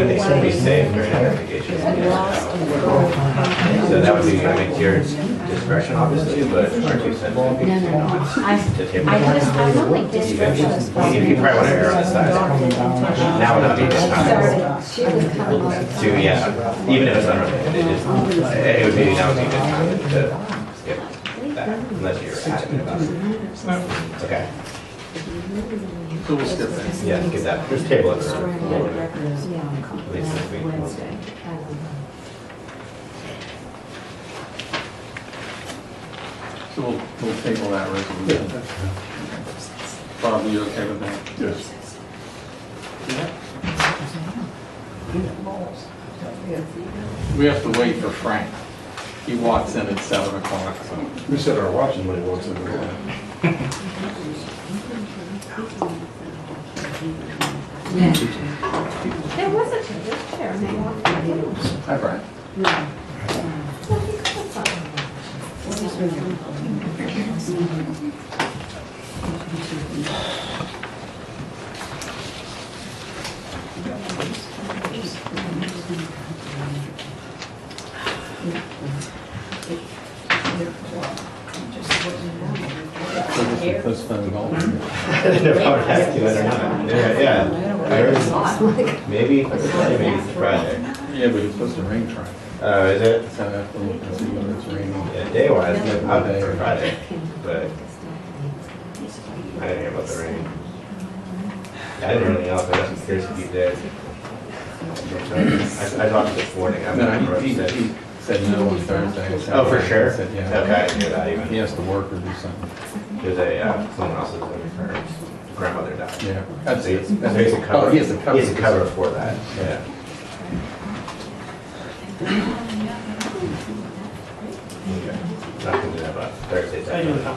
And they seem to be safe during investigation. So that would be, I mean, to your discretion, obviously, but aren't you sensitive to you probably want to err on the side. Now would not be a good time to, yeah, even if it's unrelated, it would be, now would be a good time to skip that, unless you're adamant about it. Okay. So we'll skip that. Yeah, skip that. Just table it for at least this week. So we'll table that resolution. Bob, are you okay with that? Yes. We have to wait for Frank. He walks in at 7 o'clock, so. We set our watches when he walks in the door. There was a chair and they walked in. Hi, Brian. Postpone all. I don't know if I would have to or not. Yeah. I heard maybe Friday. Yeah, but it's supposed to rain Friday. Oh, is it? So I have to look and see when it's raining. Yeah, day-wise, no problem for Friday, but I didn't hear about the rain. I didn't hear anything else. I got some curious if you did. I talked this morning. I'm No, not he said no on Thursday. Oh, for sure? He said, yeah. Okay, I didn't hear that even. He has to work or do something. There's someone else's her grandmother died. Yeah. So he has to cover. Oh, he has to cover. He has to cover for that. Yeah. Okay. Not gonna do that, but Thursday. Definitely not.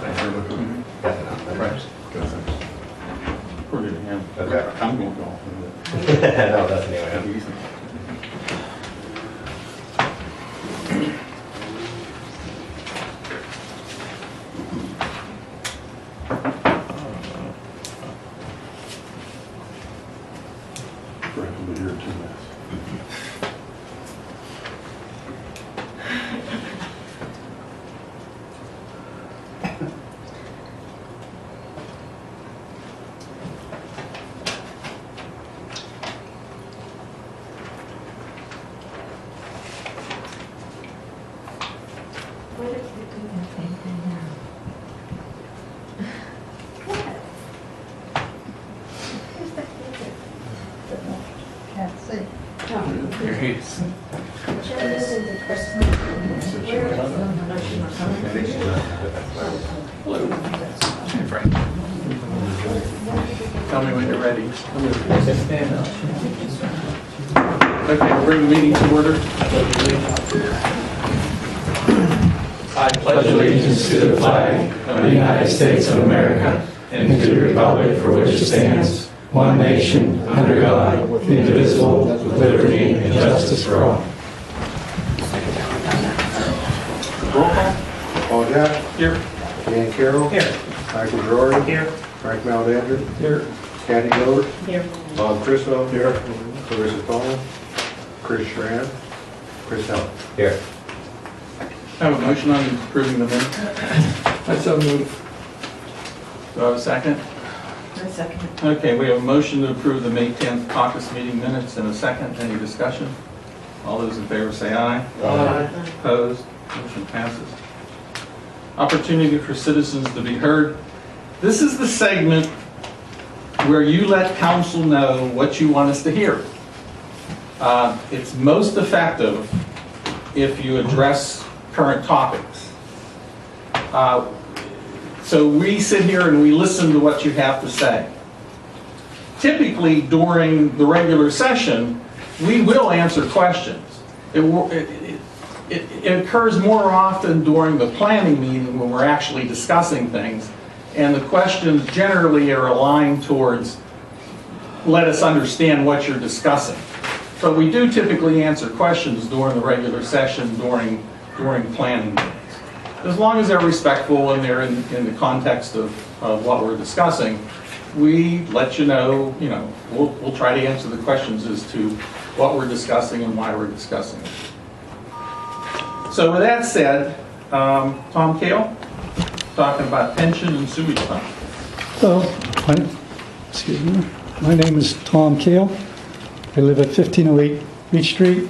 Right. According to him. Okay. I'm going to go. No, that's anyway. Frank will be here in 2 minutes. Can't see. Here he is. Hello. Hey, Frank. Tell me when you're ready. Okay, we'll bring the meeting to order. I pledge allegiance to the flag of the United States of America and to the republic for which it stands, one nation, under God, indivisible, with liberty and justice for all. Roll call. Paul Jack, Here. Dan Carroll. Here. Michael Drury. Here. Frank Maldander. Here. Kathy Gilbert. Here. Bob Christo. Here. Clarissa Paul. Chris Schramm. Chris Heller. Here. I have a motion on approving the minutes. I so move. Do I have a second? A second. Okay, we have a motion to approve the May 10th caucus meeting minutes and a second. Any discussion? All those in favor say aye. Aye. Opposed? Motion passes. Opportunity for citizens to be heard. This is the segment where you let council know what you want us to hear. It's most effective if you address current topics. So we sit here and we listen to what you have to say. Typically, during the regular session, we will answer questions. It occurs more often during the planning meeting when we're actually discussing things, and the questions generally are aligned towards, let us understand what you're discussing. But we do typically answer questions during the regular session, during planning meetings. As long as they're respectful and they're in the context of what we're discussing, we let you know, we'll try to answer the questions as to what we're discussing and why we're discussing it. So with that said, Tom Kale, talking about pension and sewage fund. Excuse me. My name is Tom Kale. I live at 1508 Beach Street.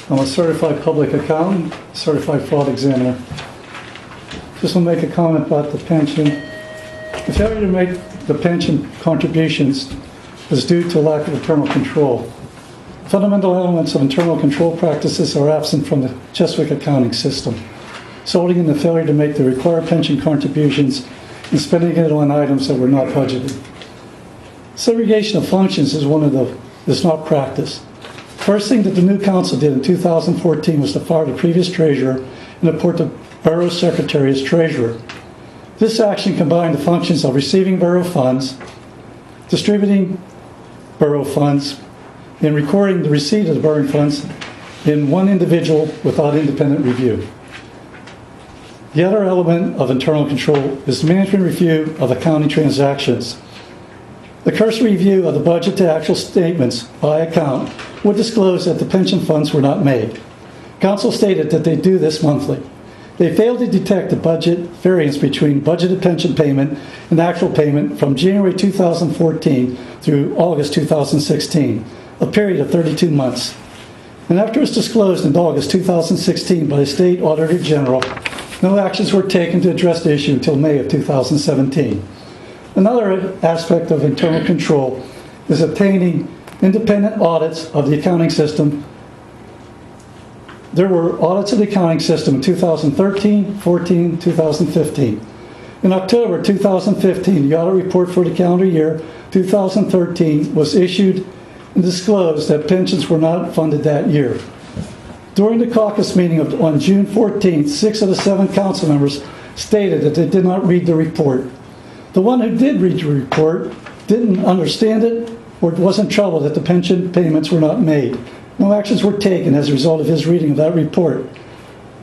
I'm a certified public accountant, certified fraud examiner. Just want to make a comment about the pension. The failure to make the pension contributions was due to lack of internal control. Fundamental elements of internal control practices are absent from the Cheswick accounting system, resulting in the failure to make the required pension contributions and spending it on items that were not budgeted. Segregation of functions is not practiced. First thing that the new council did in 2014 was to fire the previous treasurer and appoint the borough secretary as treasurer. This action combined the functions of receiving borough funds, distributing borough funds, and recording the receipt of the borough funds in one individual without independent review. The other element of internal control is management review of accounting transactions. The cursory review of the budget to actual statements by account would disclose that the pension funds were not made. Council stated that they do this monthly. They failed to detect the budget variance between budgeted pension payment and actual payment from January 2014 through August 2016, a period of 32 months. And after it was disclosed in August 2016 by the State Auditor General, no actions were taken to address the issue until May of 2017. Another aspect of internal control is obtaining independent audits of the accounting system. There were audits of the accounting system in 2013, 14, 2015. In October 2015, the audit report for the calendar year 2013 was issued and disclosed that pensions were not funded that year. During the caucus meeting on June 14th, 6 of the 7 council members stated that they did not read the report. The one who did read the report didn't understand it or wasn't troubled that the pension payments were not made. No actions were taken as a result of his reading of that report.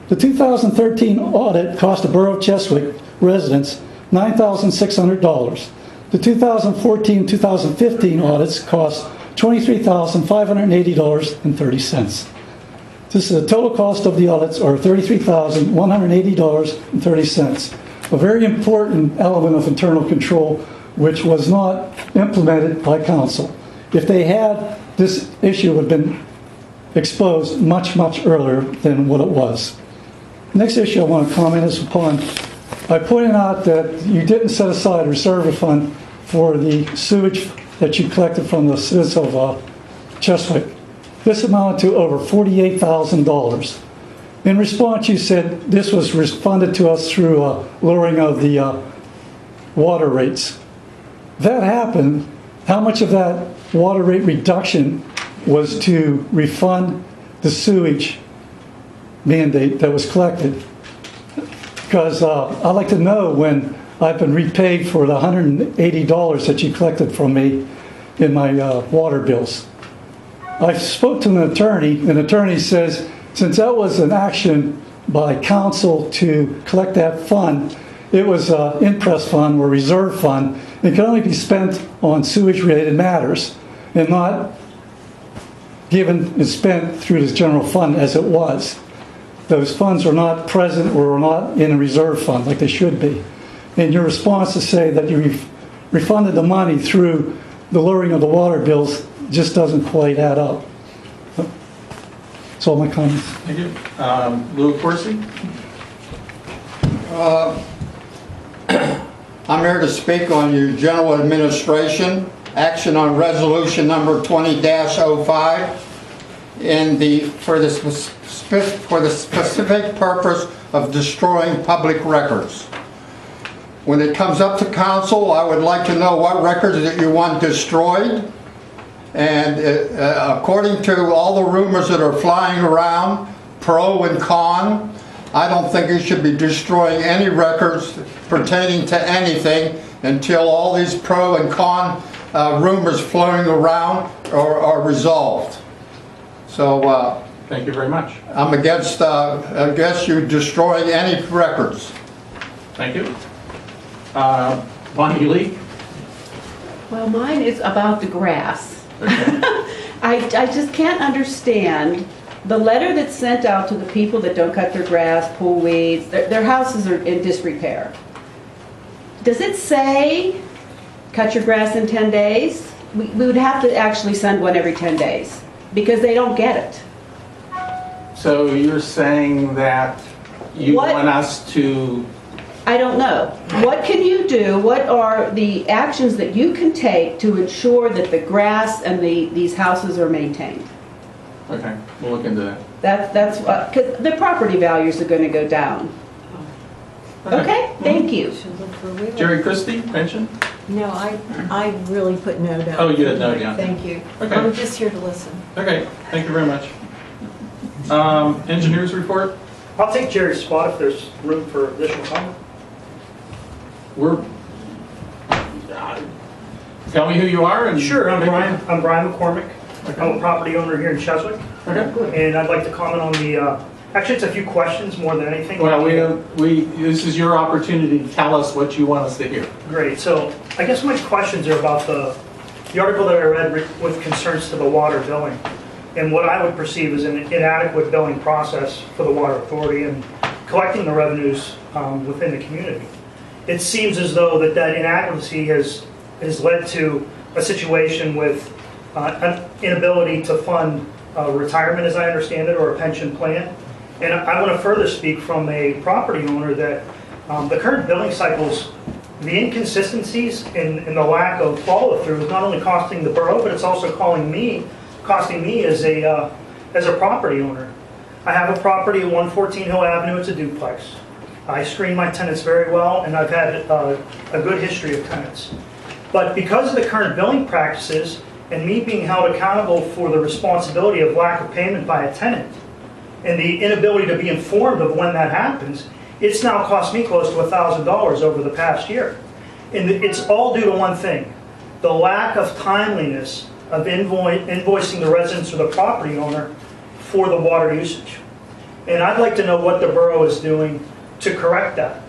The 2013 audit cost the Borough of Cheswick residents $9,600. The 2014-2015 audits cost $23,580.30. This is the total cost of the audits, or $33,180.30. A very important element of internal control, which was not implemented by council. If they had, this issue would have been exposed much, much earlier than what it was. Next issue I want to comment is upon, I pointed out that you didn't set aside a reserve fund for the sewage that you collected from the citizens of Cheswick. This amounted to over $48,000. In response, you said this was refunded to us through lowering of the water rates. That happened. How much of that water rate reduction was to refund the sewage mandate that was collected? Because I'd like to know when I've been repaid for the $180 that you collected from me in my water bills. I spoke to an attorney, and the attorney says, since that was an action by council to collect that fund, it was an interest fund or reserve fund. It can only be spent on sewage-related matters and not given and spent through this general fund as it was. Those funds are not present or are not in a reserve fund like they should be. And your response to say that you refunded the money through the lowering of the water bills just doesn't quite add up. That's all my comments. Thank you. Lou Corsi? I'm here to speak on your general administration action on resolution number 20-05 for the specific purpose of destroying public records. When it comes up to council, I would like to know what records that you want destroyed. And according to all the rumors that are flying around, pro and con, I don't think you should be destroying any records pertaining to anything until all these pro and con rumors flowing around are resolved. So Thank you very much. I'm against you destroying any records. Thank you. Bonnie Lee? Well, mine is about the grass. Okay. I just can't understand the letter that's sent out to the people that don't cut their grass, pull weeds, their houses are in disrepair. Does it say, cut your grass in 10 days? We would have to actually send one every 10 days, because they don't get it. So you're saying that you What- want us to, I don't know. What can you do? What are the actions that you can take to ensure that the grass and these houses are maintained? okay, we'll look into that. That's what, because the property values are going to go down. Okay, thank you. Should look for a waiver. Jerry Christie, pension? No, I really put no down. Oh, you had no down. Thank you. Okay. I'm just here to listen. Okay, thank you very much. Engineers report? I'll take Jerry's spot if there's room for additional comment. We're, tell me who you are and. Sure, I'm Brian McCormick. I'm a property owner here in Cheswick. Okay. And I'd like to comment on the, actually it's a few questions more than anything. Well, this is your opportunity to tell us what you want us to hear. Great, so I guess my questions are about the article that I read with concerns to the water billing and what I would perceive as an inadequate billing process for the water authority and collecting the revenues within the community. It seems as though that inadequacy has led to a situation with an inability to fund retirement, as I understand it, or a pension plan. And I want to further speak from a property owner that the current billing cycles, the inconsistencies and the lack of follow-through is not only costing the borough, but it's also costing me as a property owner. I have a property at 114 Hill Avenue. It's a duplex. I screen my tenants very well, and I've had a good history of tenants. But because of the current billing practices and me being held accountable for the responsibility of lack of payment by a tenant and the inability to be informed of when that happens, it's now cost me close to $1,000 over the past year. And it's all due to one thing, the lack of timeliness of invoicing the residents or the property owner for the water usage. And I'd like to know what the borough is doing to correct that.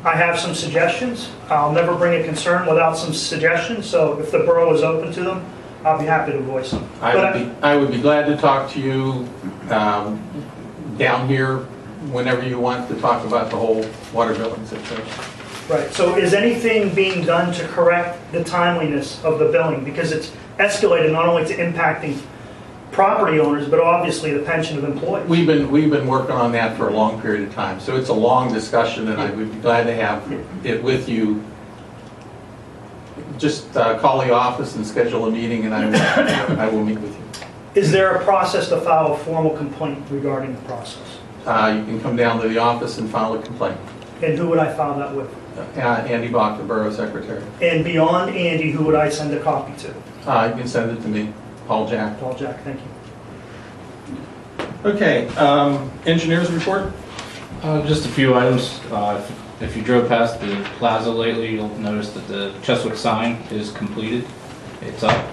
I have some suggestions. I'll never bring a concern without some suggestions, so if the borough is open to them, I'll be happy to voice them. I would be glad to talk to you down here whenever you want to talk about the whole water billing situation. Right, so is anything being done to correct the timeliness of the billing? Because it's escalated not only to impacting property owners, but obviously the pension of employees. We've been working on that for a long period of time, so it's a long discussion, and I would be glad to have it with you. Just call the office and schedule a meeting, and I will meet with you. Is there a process to file a formal complaint regarding the process? You can come down to the office and file a complaint. And who would I file that with? Andy Bach, the Borough Secretary. And beyond Andy, who would I send a copy to? You can send it to me, Paul Jack. Paul Jack, thank you. Okay, engineers report? Just a few items. If you drove past the plaza lately, you'll notice that the Cheswick sign is completed. It's up.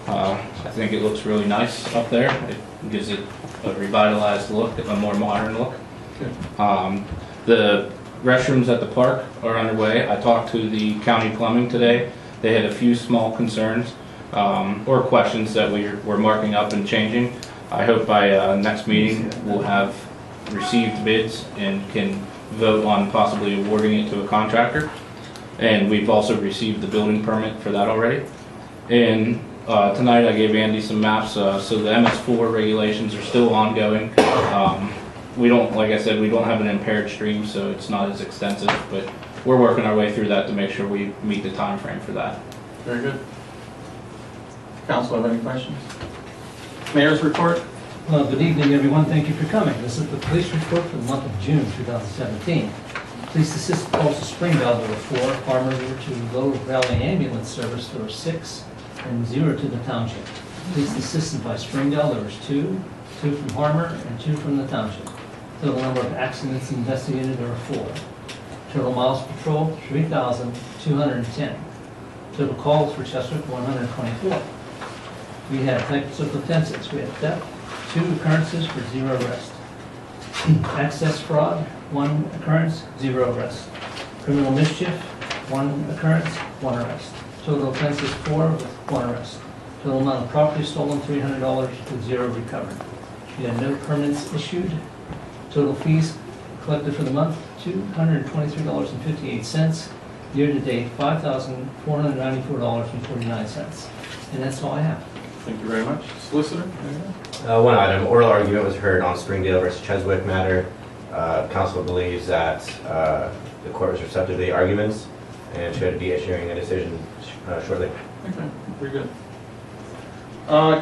I think it looks really nice up there. It gives it a revitalized look, a more modern look. The restrooms at the park are underway. I talked to the county plumbing today. They had a few small concerns or questions that we're marking up and changing. I hope by next meeting we'll have received bids and can vote on possibly awarding it to a contractor. And we've also received the building permit for that already. And tonight I gave Andy some maps, so the MS4 regulations are still ongoing. We don't, like I said, we don't have an impaired stream, so it's not as extensive, but we're working our way through that to make sure we meet the time frame for that. Very good. Council have any questions? Mayor's report? Good evening, everyone. Thank you for coming. This is the police report for the month of June 2017. Police assist calls to Springdale, there were 4. Farmer, there were 2. Lower Valley Ambulance Service, there were 6. And 0 to the township. Police assisted by Springdale, there was 2. 2 from Harmer and 2 from the township. Total number of accidents investigated, there were 4. Total miles patrolled, 3,210. Total calls for Cheswick, 124. We had types of offenses. We had theft, 2 occurrences for 0 arrest. Access fraud, 1 occurrence, 0 arrest. Criminal mischief, 1 occurrence, 1 arrest. Total offenses 4 with 1 arrest. Total amount of property stolen, $300 with 0 recovered. We had no permits issued. Total fees collected for the month, $223.58. Year-to-date, $5,494.49. And that's all I have. Thank you very much. Solicitor? One item, oral argument was heard on Springdale versus Cheswick matter. Council believes that the court was receptive to the arguments and should be issuing a decision shortly. Okay, very good.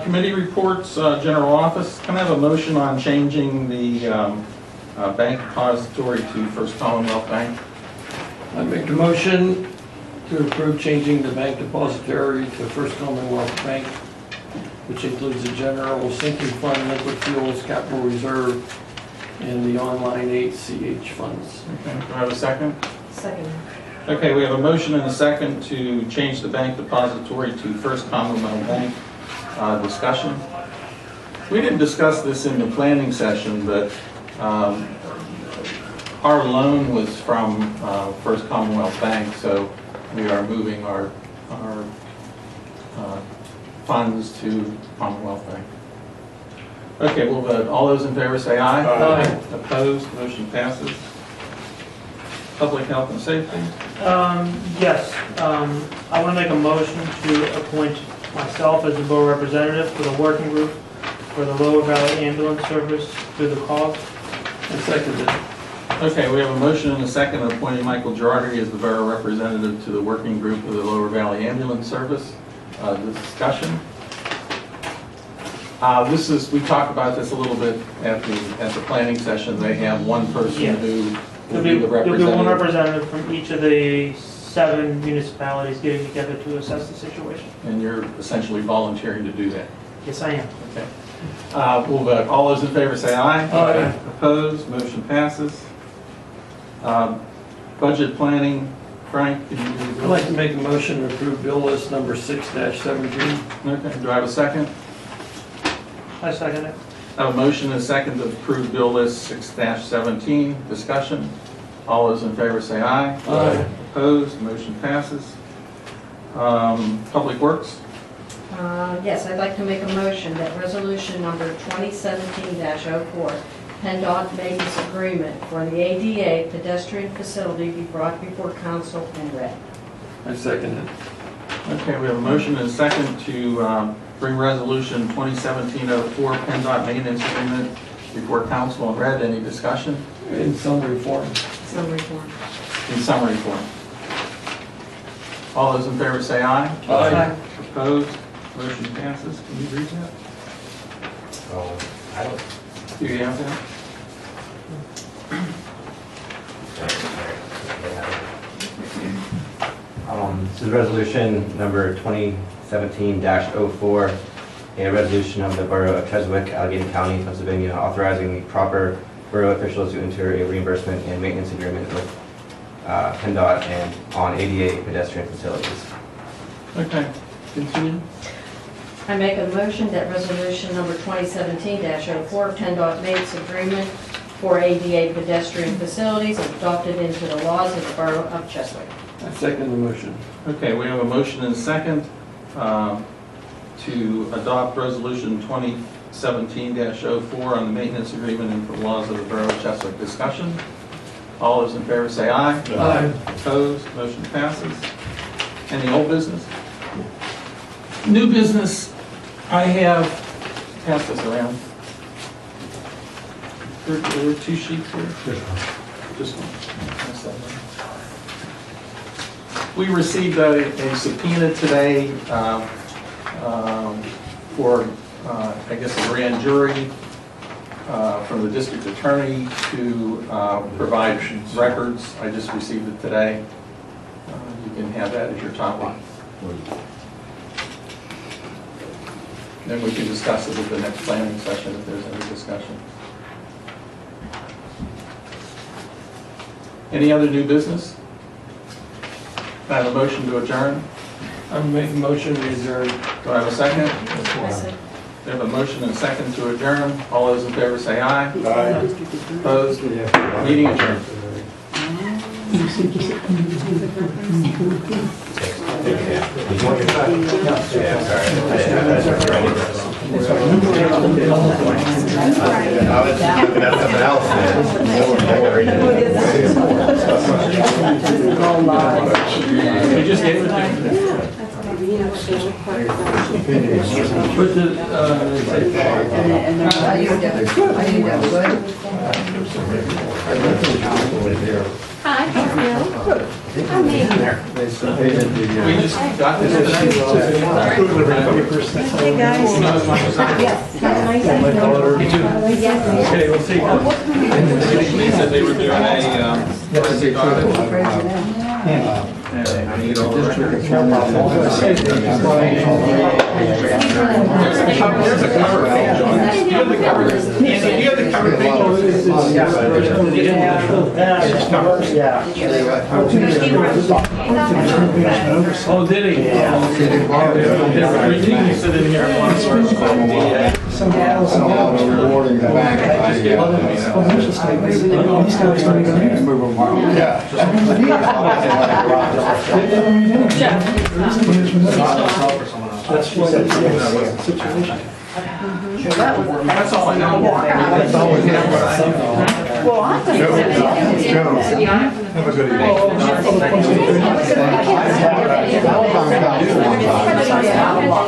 Committee reports, general office. Can I have a motion on changing the bank depository to First Commonwealth Bank? I make the motion to approve changing the bank depository to First Commonwealth Bank, which includes the general sinking fund, liquid fuels, capital reserve, and the online ACH funds. Okay, do I have a second? Second. Okay, we have a motion and a second to change the bank depository to First Commonwealth Bank. Discussion. We didn't discuss this in the planning session, but our loan was from First Commonwealth Bank, so we are moving our funds to Commonwealth Bank. Okay, we'll vote. All those in favor say aye. Aye. Opposed? Motion passes. Public health and safety. Yes, I want to make a motion to appoint myself as the borough representative for the working group for the Lower Valley Ambulance Service through the cause. I second it. Okay, we have a motion and a second appointing Michael Girardi as the borough representative to the working group of the Lower Valley Ambulance Service. Discussion. We talked about this a little bit at the planning session. They have one person Yes. who will There'll be the be one representative. representative from each of the 7 municipalities getting together to assess the situation. And you're essentially volunteering to do that. Yes, I am. Okay. We'll vote. All those in favor say aye. Aye. Opposed? Motion passes. Budget planning. Frank, can you do the I'd bill? like to make a motion to approve bill list number 6-17. Okay, do I have a second? I second it. I have a motion and a second to approve bill list 6-17. Discussion. All those in favor say aye. Aye. Opposed? Motion passes. Public Works. Yes, I'd like to make a motion that resolution number 2017-04, PennDOT maintenance agreement for the ADA pedestrian facility be brought before council and read. I second it. Okay, we have a motion and a second to bring resolution 2017-04 PennDOT maintenance agreement before council and read. Any discussion? In summary form. Summary form. In summary form. All those in favor say aye. Aye. Opposed? Motion passes. Can you read that? I don't. Do you have that? This is resolution number 2017-04, a resolution of the Borough of Cheswick, Allegheny County, Pennsylvania, authorizing the proper borough officials to enter a reimbursement and maintenance agreement with PennDOT and on ADA pedestrian facilities. Okay, continue. I make a motion that resolution number 2017-04, PennDOT maintenance agreement for ADA pedestrian facilities is adopted into the laws of the Borough of Cheswick. I second the motion. Okay, we have a motion and a second to adopt resolution 2017-04 on the maintenance agreement and for laws of the Borough of Cheswick. Discussion. All those in favor say aye. Aye. Opposed? Motion passes. Any old business? New business, I have, pass this around. There were 2 sheets here? Just one. Pass that one. We received a subpoena today for, I guess, a grand jury from the district attorney to provide records. I just received it today. You can have that as your topic. Then we can discuss it at the next planning session if there's any discussion. Any other new business? Can I have a motion to adjourn? I make a motion to adjourn. Do I have a second? I said, We have a motion and a second to adjourn. All those in favor say aye. Aye. Opposed? Meeting adjourned. looking at something else, We just gave it to you. Put the, Hi, I'm They submitted the, we just got this tonight. Hey, guys. Yes, have a nice evening. Yes. Okay, let's see. They said they were doing a, forensic audit. There's a cover page on this. You have the cover. You have the cover page. Oh, did he? Yeah. Sit in here and watch. Rewarding the bank. Move them around. Yeah. That's all I know. That's all we have. Well, I'm going to have a good evening.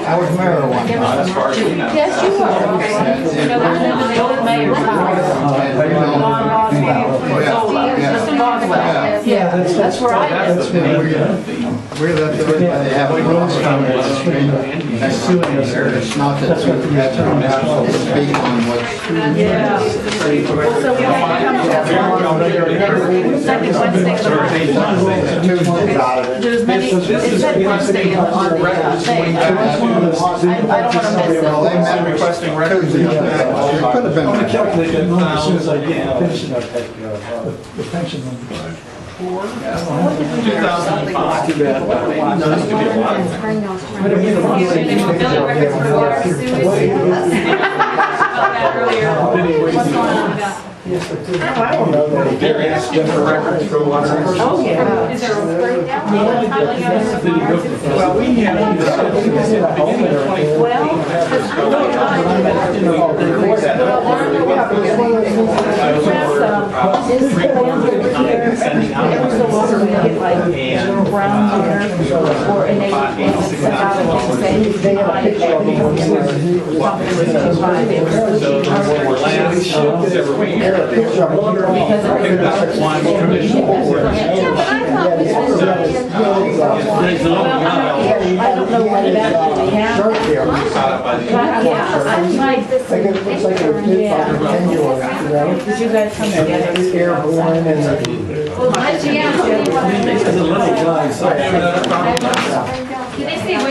I was mayor one time. As far as we know. Yes, you Yeah, that's where I am. We're that everybody have a cross It's not that we have to speak on what's. Yeah. So we have to come to second Wednesday of the month. Do as many, it said Wednesday on the thing. I don't want to miss Well, they it. met requesting records. It could have been. I'm gonna calculate that number as soon as I get finishing up the pension number. 2005. Too bad. No, this could be a lot. I don't know. They're asking for records for water. Oh, yeah. Is there a breakdown? Well, we had at the beginning of I don't know what it actually happened. I'm like, did you guys come together? He's a little guy, so